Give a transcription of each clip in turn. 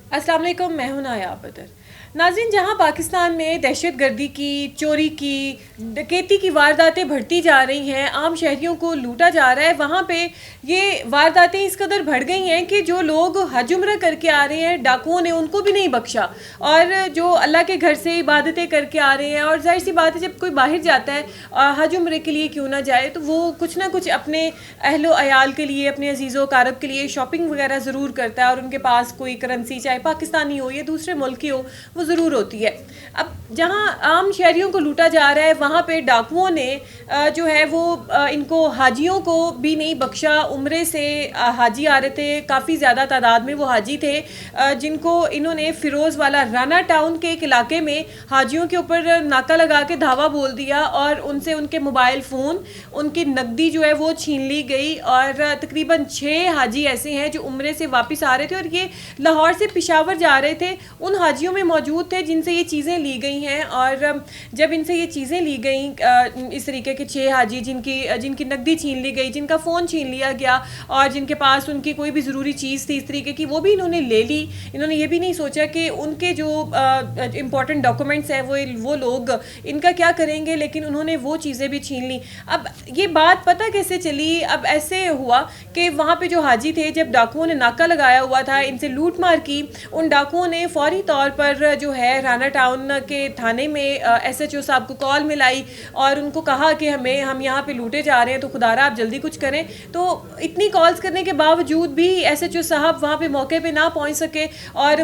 अस्सलाम वालेकुम, मैं हूं नाया बदर। नाज़रीन, जहां पाकिस्तान में दहशत गर्दी की, चोरी की, डकैती की वारदातें बढ़ती जा रही हैं, आम शहरियों को लूटा जा रहा है, वहाँ पे ये वारदातें इस कदर बढ़ गई हैं कि जो लोग हज उम्र करके आ रहे हैं, डाकुओं ने उनको भी नहीं बख्शा। और जो अल्लाह के घर से इबादतें करके आ रहे हैं, और जाहिर सी बात है जब कोई बाहर जाता है हज उम्र के लिए क्यों ना जाए, तो वो कुछ ना कुछ अपने अहलो अयाल के लिए, अपने अजीज़ो कारब के लिए शॉपिंग वगैरह ज़रूर करता है, और उनके पास कोई करेंसी, चाहे पाकिस्तानी हो या दूसरे मुल्क की हो, वो ज़रूर होती है। अब जहाँ आम शहरियों को लूटा जा रहा है, वहाँ पे डाकुओं ने जो है वो इनको हाजियों को भी नहीं बख्शा। उम्रे से हाजी आ रहे थे, काफ़ी ज़्यादा तादाद में वो हाजी थे, जिनको इन्होंने फ़िरोज़ वाला राना टाउन के एक इलाके में हाजियों के ऊपर नाका लगा के धावा बोल दिया, और उनसे उनके मोबाइल फ़ोन, उनकी नकदी जो है वो छीन ली गई। और तकरीबन 6 हाजी ऐसे हैं जो उम्रे से वापस आ रहे थे, और ये लाहौर से पेशावर जा रहे थे, उन हाजियों में मौजूद थे जिनसे ये चीज़ें ली गई हैं। और जब इनसे ये चीज़ें ली गई, इस तरीके के 6 हाजी जिनकी नकदी छीन ली गई, जिनका फ़ोन छीन लिया गया, और जिनके पास उनकी कोई भी ज़रूरी चीज़ थी इस तरीके की, वो भी इन्होंने ले ली। इन्होंने ये भी नहीं सोचा कि उनके जो इम्पॉर्टेंट डॉक्यूमेंट्स हैं वो लोग इनका क्या करेंगे, लेकिन उन्होंने वो चीज़ें भी छीन ली। अब ये बात पता कैसे चली? अब ऐसे हुआ कि वहाँ पे जो हाजी थे, जब डाकुओं ने नाका लगाया हुआ था, इनसे लूट मार की, उन डाकुओं ने फौरी तौर पर जो है राना टाउन के थाने में SHO साहब को कॉल मिलाई, और उनको कहा कि हम यहाँ पे लूटे जा रहे हैं, तो खुदारा आप जल्दी कुछ करें। तो इतनी कॉल्स करने के बावजूद भी SHO साहब वहाँ पे मौके पे ना पहुँच सके, और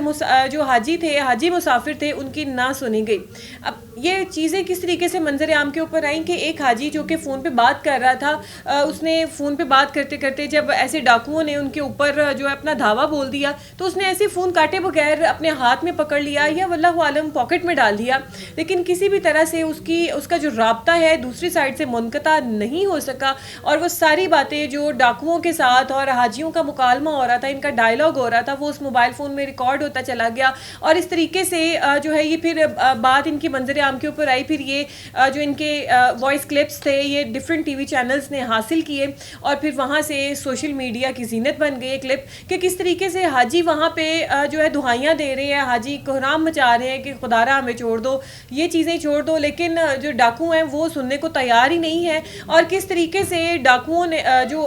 जो हाजी मुसाफिर थे, उनकी ना सुनी गई। अब ये चीज़ें किस तरीके से मंजर आम के ऊपर आई कि एक हाजी जो कि फ़ोन पे बात कर रहा था, उसने फ़ोन पे बात करते करते जब ऐसे डाकुओं ने उनके ऊपर जो है अपना धावा बोल दिया, तो उसने ऐसे फ़ोन काटे बगैर अपने हाथ में पकड़ लिया, या वल्लाहु आलम पॉकेट में डाल दिया, लेकिन किसी भी तरह से उसका जो राब्ता है दूसरी साइड से मुनक़ता नहीं हो सका। और वो सारी बातें जो डाकुओं के साथ और हाजियों का मुकालमा हो रहा था, इनका डायलॉग हो रहा था, वो उस मोबाइल फ़ोन में रिकॉर्ड होता चला गया। और इस तरीके से जो है ये फिर बात इनकी मंजर आम के ऊपर आई। फिर ये जो इनके वॉइस क्लिप्स थे, ये डिफरेंट TV चैनल्स ने हासिल किए, और फिर वहाँ से सोशल मीडिया की जीनत बन गई क्लिप कि किस तरीके से हाजी वहाँ पे जो है दुहाइयाँ दे रहे हैं, हाजी कोहराम मचा रहे हैं कि खुदारा हमें छोड़ दो, ये चीज़ें छोड़ दो, लेकिन जो डाकू हैं वो सुनने को तैयार ही नहीं है। और किस तरीके से डाकुओं ने जो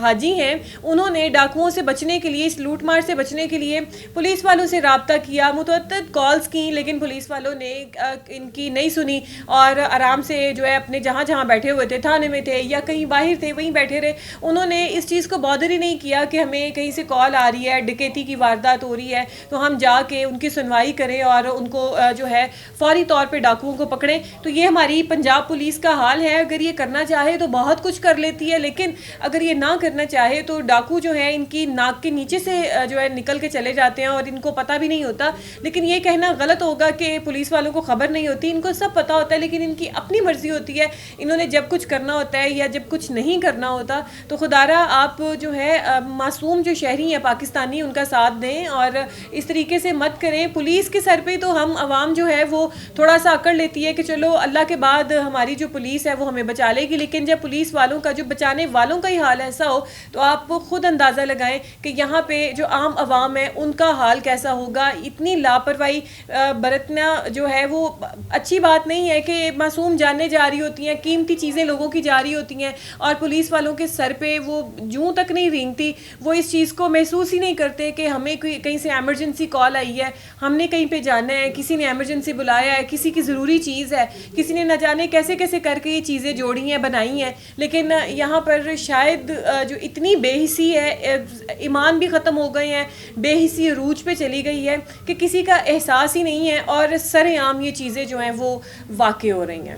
हाजी हैं, उन्होंने डाकुओं से बचने के लिए, इस लूटमार से बचने के लिए पुलिस वालों से रब्ता किया, मुतअद्दिद कॉल्स की, लेकिन पुलिस वालों ने इनकी नहीं सुनी, और आराम से जो है अपने जहाँ बैठे हुए थे, थाने में थे या कहीं बाहर थे, वहीं बैठे रहे। उन्होंने इस चीज़ को बॉदर ही नहीं किया कि हमें कहीं से कॉल आ रही है, डकैती की वारदात हो रही है, तो हम जाके उनकी सुनवाई करें और उनको जो है फौरी तौर पे डाकुओं को पकड़ें। तो ये हमारी पंजाब पुलिस का हाल है। अगर ये करना चाहे तो बहुत कुछ कर लेती है, लेकिन अगर ये ना करना चाहे तो डाकू जो है इनकी नाक के नीचे से जो है निकल के चले जाते हैं, और इनको पता भी नहीं होता। लेकिन ये कहना गलत होगा कि पुलिस वालों को खबर नहीं होती, इनको सब पता होता है, लेकिन इनकी अपनी मर्जी होती है। इन्होंने जब कुछ करना होता है या जब कुछ नहीं करना होता, तो खुदारा आप जो है मासूम जो शहरी हैं पाकिस्तानी, उनका साथ दें और इस तरीके से मत करें। पुलिस के सर पे तो हम आवाम जो है वो थोड़ा सा अकड़ लेती है कि चलो अल्लाह के बाद हमारी जो पुलिस है वो हमें बचा लेगी, लेकिन जब पुलिस वालों का, जो बचाने वालों का ही हाल ऐसा हो, तो आप खुद अंदाज़ा लगाएं कि यहाँ पे जो आम आवाम है उनका हाल कैसा होगा। इतनी लापरवाही बरतना जो है वो अच्छी बात नहीं है कि मासूम जानें जा रही होती हैं, कीमती चीज़ें लोगों की जा रही होती हैं, और पुलिस वालों के सर पे वो जूं तक नहीं रेंगती, वो इस चीज़ को महसूस ही नहीं करते कि हमें कहीं से एमरजेंसी कॉल आई है, हमने कहीं पे जाना है, किसी ने एमरजेंसी बुलाया है, किसी की ज़रूरी चीज़ है, किसी ने न जाने कैसे कैसे करके ये चीज़ें जोड़ी हैं, बनाई हैं। लेकिन यहाँ पर शायद जो इतनी बेहिसी है, ईमान भी ख़त्म हो गए हैं, बेहिसी अरूज पे चली गई है कि किसी का एहसास ही नहीं है, और सरेआम ये चीज़ें जो हैं वो वाक़ई हो रही हैं।